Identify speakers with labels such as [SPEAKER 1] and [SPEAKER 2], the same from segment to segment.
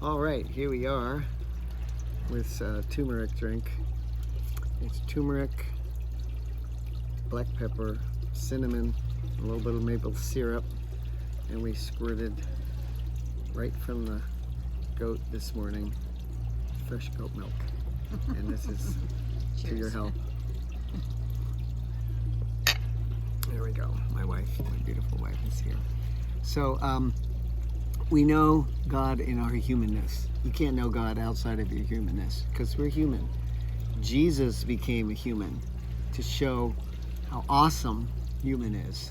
[SPEAKER 1] All right, here we are with turmeric drink. It's turmeric, black pepper, cinnamon, a little bit of maple syrup, and we squirted right from the goat this morning, fresh goat milk. And this is to your health. There we go. My wife, my beautiful wife, is here. So, we know God in our humanness. You can't know God outside of your humanness because we're human. Jesus became a human to show how awesome human is.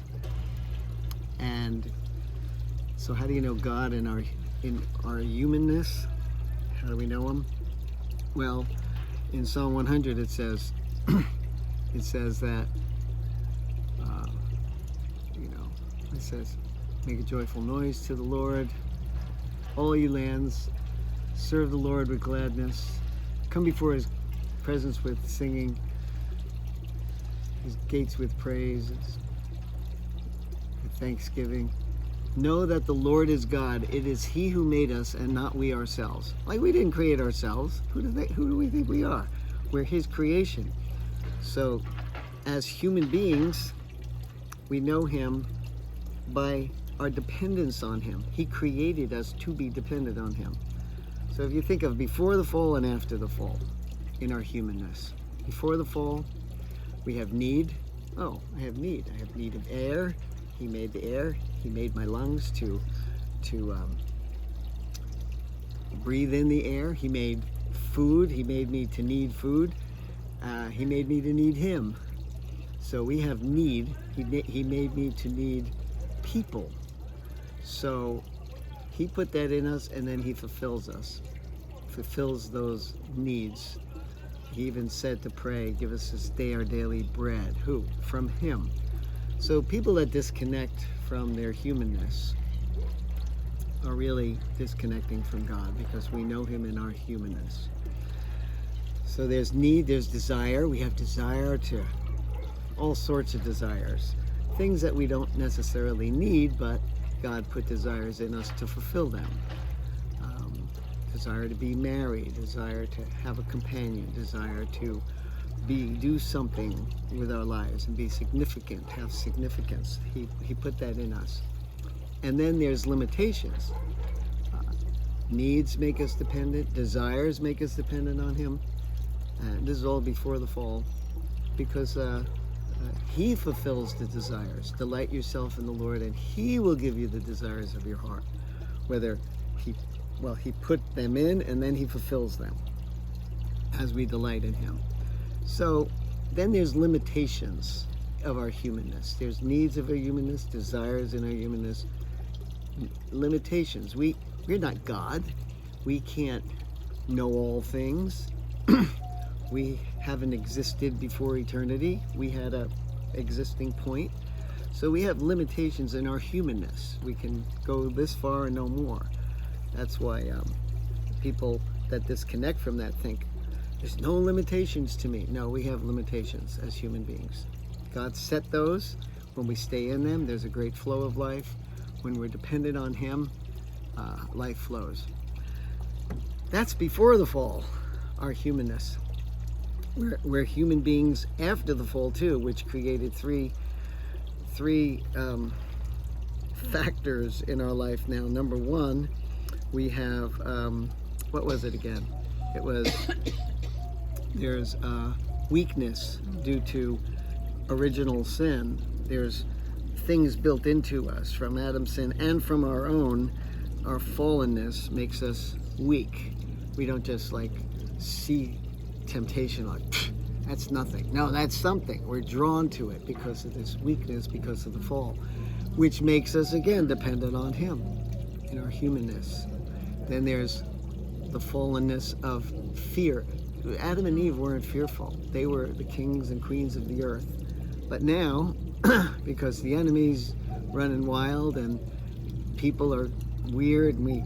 [SPEAKER 1] And so how do you know God in our humanness? How do we know him? Well, in Psalm 100 it says that it says, make a joyful noise to the Lord, all you lands, serve the Lord with gladness, come before his presence with singing, his gates with praise, with thanksgiving. Know that the Lord is God. It is he who made us and not we ourselves. Like, we didn't create ourselves. Who do we think we are? We're his creation. So as human beings, we know him by our dependence on him. He created us to be dependent on him. So if you think of before the fall and after the fall in our humanness. Before the fall, we have need. Oh, I have need. I have need of air. He made the air. He made my lungs to breathe in the air. He made food. He made me to need food. He made me to need him. So we have need. He made me to need people. So he put that in us, and then he fulfills those needs. He even said to pray, give us this day our daily bread. Who? From him. So people that disconnect from their humanness are really disconnecting from God, because we know him in our humanness. So there's need, there's desire. We have desire to all sorts of desires. Things that we don't necessarily need, but God put desires in us to fulfill them. Desire to be married, desire to have a companion, desire to do something with our lives and be significant, have significance. He put that in us. And then there's limitations. Needs make us dependent, desires make us dependent on him. And this is all before the fall, because he fulfills the desires. Delight yourself in the Lord, and he will give you the desires of your heart. Whether he put them in, and then he fulfills them as we delight in him. So then there's limitations of our humanness. There's needs of our humanness, desires in our humanness, limitations. We're not God. We can't know all things. We haven't existed before eternity. We had a existing point. So we have limitations in our humanness. We can go this far and no more. That's why people that disconnect from that think, there's no limitations to me. No, we have limitations as human beings. God set those. When we stay in them, there's a great flow of life. When we're dependent on him, life flows. That's before the fall, our humanness. We're human beings after the fall too, which created three factors in our life now. Number one, we have, what was it again? It was, there's weakness due to original sin. There's things built into us from Adam's sin and from our own. Our fallenness makes us weak. We don't just see temptation like, that's nothing. No, that's something. We're drawn to it because of this weakness, because of the fall, which makes us again dependent on him in our humanness. Then there's the fallenness of fear. Adam and Eve weren't fearful. They were the kings and queens of the earth. But now, because the enemy's running wild and people are weird and we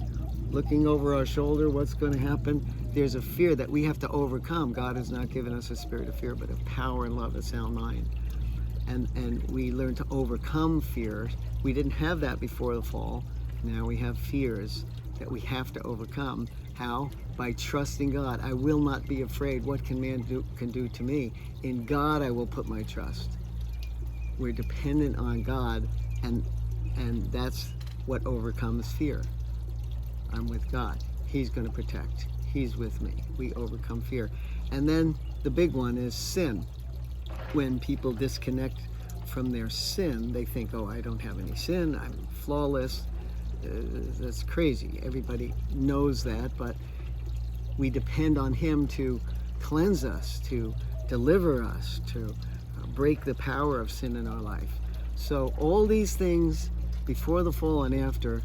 [SPEAKER 1] looking over our shoulder, what's going to happen? There's a fear that we have to overcome. God has not given us a spirit of fear, but of power and love, a sound mind. And we learn to overcome fear. We didn't have that before the fall. Now we have fears. that we have to overcome. How? By trusting God. I will not be afraid. What can man can do to me? In God I will put my trust. We're dependent on God, and that's what overcomes fear. I'm with God. He's going to protect. He's with me. We overcome fear. And then the big one is sin. When people disconnect from their sin, they think, oh, I don't have any sin. I'm flawless. That's crazy. Everybody knows that, but we depend on Him to cleanse us, to deliver us, to break the power of sin in our life. So all these things before the fall and after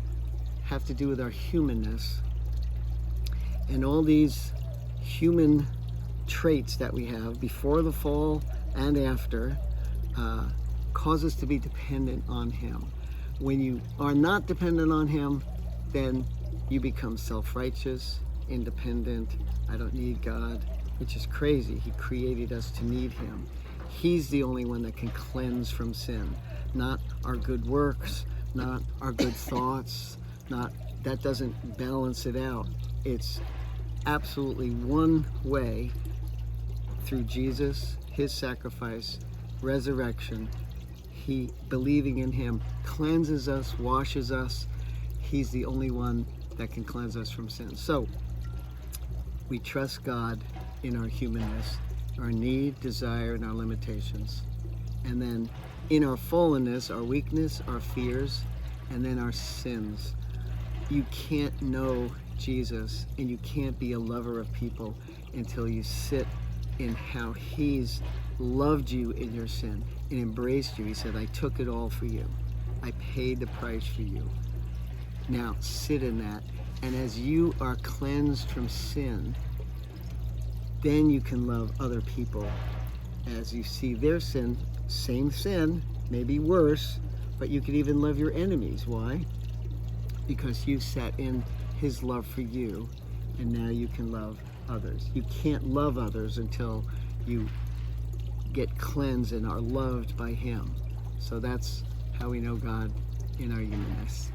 [SPEAKER 1] have to do with our humanness, and all these human traits that we have before the fall and after cause us to be dependent on Him. When you are not dependent on Him, then you become self-righteous, independent. I don't need God, which is crazy. He created us to need Him. He's the only one that can cleanse from sin, not our good works, not our good thoughts, that doesn't balance it out. It's absolutely one way through Jesus, His sacrifice, resurrection. He, believing in Him, cleanses us, washes us. He's the only one that can cleanse us from sin. So we trust God in our humanness, our need, desire, and our limitations. And then in our fallenness, our weakness, our fears, and then our sins. You can't know Jesus and you can't be a lover of people until you sit in how He's loved you in your sin and embraced you. He said, I took it all for you. I paid the price for you. Now sit in that. And as you are cleansed from sin, then you can love other people as you see their sin, same sin, maybe worse, but you can even love your enemies. Why? Because you sat in His love for you, and now you can love others. You can't love others until you get cleansed and are loved by Him. So that's how we know God in our humanness.